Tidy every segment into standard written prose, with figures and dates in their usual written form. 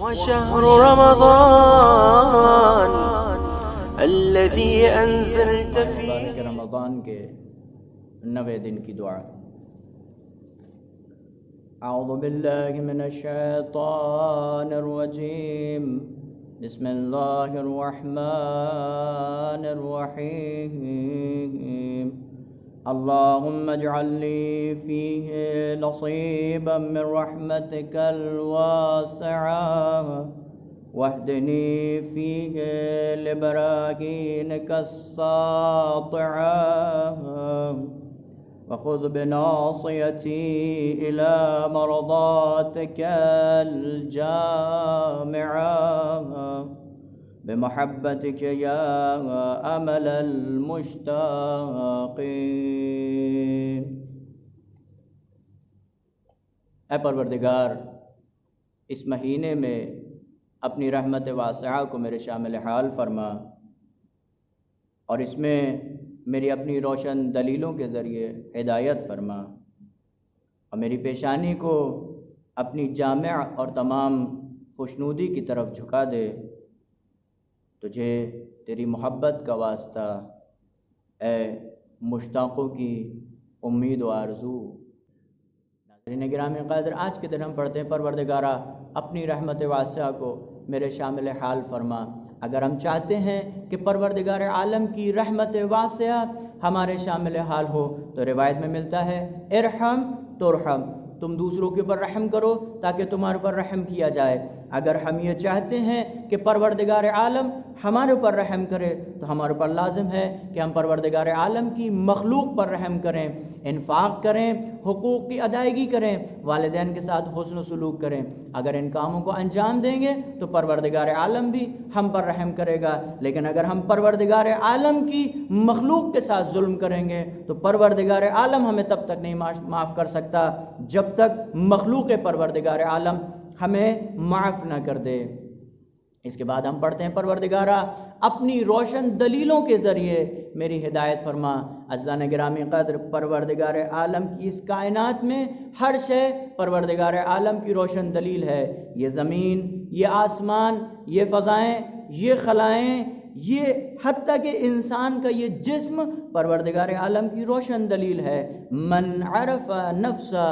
وشهر رمضان الذي أنزلت فيه رمضان کے 90 دن کی دعا۔ اعوذ باللہ من الشیطان الرجیم، بسم اللہ الرحمن الرحیم، اللہم اجعل لی فیہ نصیبا من رحمتک الواسعہ واہدنی فیہ لبراکینک الساطعہ وخذ بناصیتی الى مرضاتک الجامعہ بمحبتک یا امل المشتاقین۔ اے پروردگار، اس مہینے میں اپنی رحمت واسعہ کو میرے شامل حال فرما، اور اس میں میری اپنی روشن دلیلوں کے ذریعے ہدایت فرما، اور میری پیشانی کو اپنی جامع اور تمام خوشنودی کی طرف جھکا دے۔ تجھے تیری محبت کا واسطہ اے مشتاقوں کی امید و آرزو۔ ناظرین گرامی قدر، آج کے دن ہم پڑھتے ہیں پروردگارہ اپنی رحمت واسعہ کو میرے شامل حال فرما۔ اگر ہم چاہتے ہیں کہ پروردگار عالم کی رحمت واسعہ ہمارے شامل حال ہو تو روایت میں ملتا ہے ارحم ترحم، تم دوسروں کے اوپر رحم کرو تاکہ تمہارے اوپر رحم کیا جائے۔ اگر ہم یہ چاہتے ہیں کہ پروردگار عالم ہمارے اوپر رحم کرے تو ہمارے اوپر لازم ہے کہ ہم پروردگار عالم کی مخلوق پر رحم کریں، انفاق کریں، حقوق کی ادائیگی کریں، والدین کے ساتھ حسن و سلوک کریں۔ اگر ان کاموں کو انجام دیں گے تو پروردگار عالم بھی ہم پر رحم کرے گا، لیکن اگر ہم پروردگار عالم کی مخلوق کے ساتھ ظلم کریں گے تو پروردگار عالم ہمیں تب تک نہیں معاف کر سکتا جب تک مخلوق پروردگار عالم ہمیں معاف نہ کر دے۔ اس کے بعد ہم پڑھتے ہیں پروردگارہ اپنی روشن دلیلوں کے ذریعے میری ہدایت فرما۔ عزیزان گرامی قدر، پروردگار عالم کی اس کائنات میں ہر شے پروردگار عالم کی روشن دلیل ہے۔ یہ زمین، یہ آسمان، یہ فضائیں، یہ خلائیں، یہ حتیٰ کہ انسان کا یہ جسم پروردگار عالم کی روشن دلیل ہے۔ من عرف نفسہ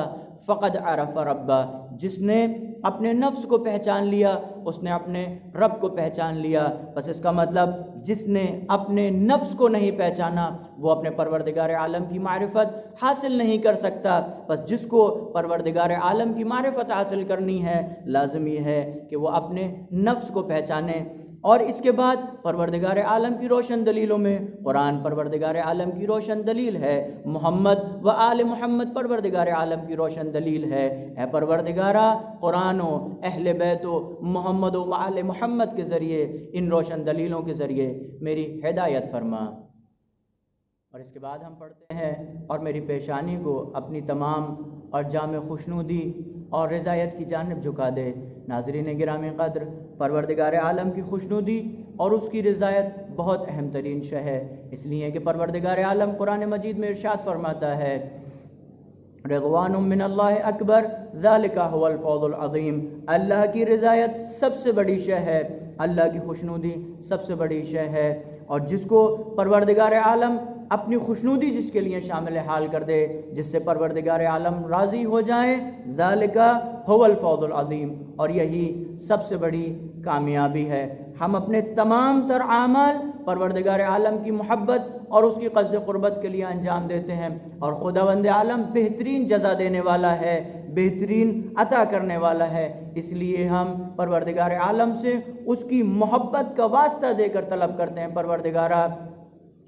فقد عرف ربہ، جس نے اپنے نفس کو پہچان لیا اس نے اپنے رب کو پہچان لیا۔ بس اس کا مطلب جس نے اپنے نفس کو نہیں پہچانا وہ اپنے پروردگار عالم کی معرفت حاصل نہیں کر سکتا۔ بس جس کو پروردگار عالم کی معرفت حاصل کرنی ہے لازم یہ ہے کہ وہ اپنے نفس کو پہچانے۔ اور اس کے بعد پروردگار عالم کی روشن دلیلوں میں قرآن پروردگار عالم کی روشن دلیل ہے، محمد و آل محمد پروردگار عالم کی روشن دلیل ہے۔ اے پروردگارہ، قرآن و اہل بیت و محمد و آل محمد کے ذریعے، ان روشن دلیلوں کے ذریعے میری ہدایت فرما۔ اور اس کے بعد ہم پڑھتے ہیں اور میری پیشانی کو اپنی تمام اور جامع خوشنودی اور رضایت کی جانب جھکا دے۔ ناظرین گرامی قدر، پروردگار عالم کی خوشنودی اور اس کی رضایت بہت اہم ترین شے ہے، اس لیے کہ پروردگار عالم قرآن مجید میں ارشاد فرماتا ہے رضوان من اللہ اکبر ذالک هو الفوز العظیم، اللہ کی رضایت سب سے بڑی شے ہے، اللہ کی خوشنودی سب سے بڑی شے ہے۔ اور جس کو پروردگار عالم اپنی خوشنودی جس کے لیے شامل حال کر دے، جس سے پروردگار عالم راضی ہو جائے، ذالک هو الفوز العظیم، اور یہی سب سے بڑی کامیابی ہے۔ ہم اپنے تمام تر اعمال پروردگار عالم کی محبت اور اس کی قصد قربت کے لیے انجام دیتے ہیں، اور خداوند عالم بہترین جزا دینے والا ہے، بہترین عطا کرنے والا ہے۔ اس لیے ہم پروردگار عالم سے اس کی محبت کا واسطہ دے کر طلب کرتے ہیں پروردگارہ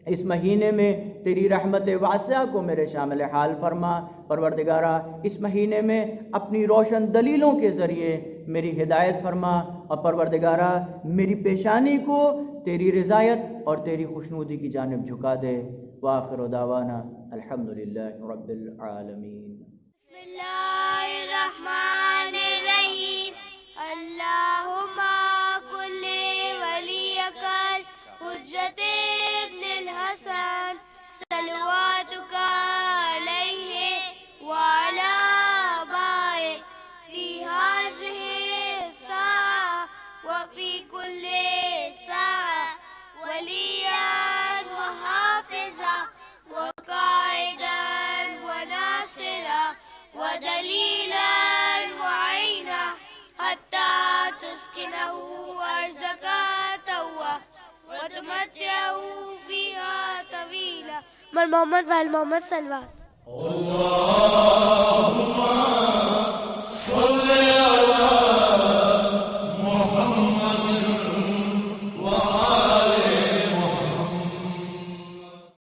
اس مہینے میں تیری رحمت واسعہ کو میرے شامل حال فرما۔ پروردگارہ اس مہینے میں اپنی روشن دلیلوں کے ذریعے میری ہدایت فرما، اور پروردگارہ میری پیشانی کو تیری رضایت اور تیری خوشنودی کی جانب جھکا دے۔ وآخر دعوانا الحمدللہ رب العالمین۔ بسم اللہ الرحمن الرحیم، اللہم کل ولیک الحجۃ ابن الحسن صلواتک علیہ وعلی آبائہ فی ہذہ الساعة وليا وحافظا وقائدا وناصرا ودليلا وعينا حتى تسكنه أرضك طوعا وتمتعه فيها طويلا. من محمد وآل محمد صلوات.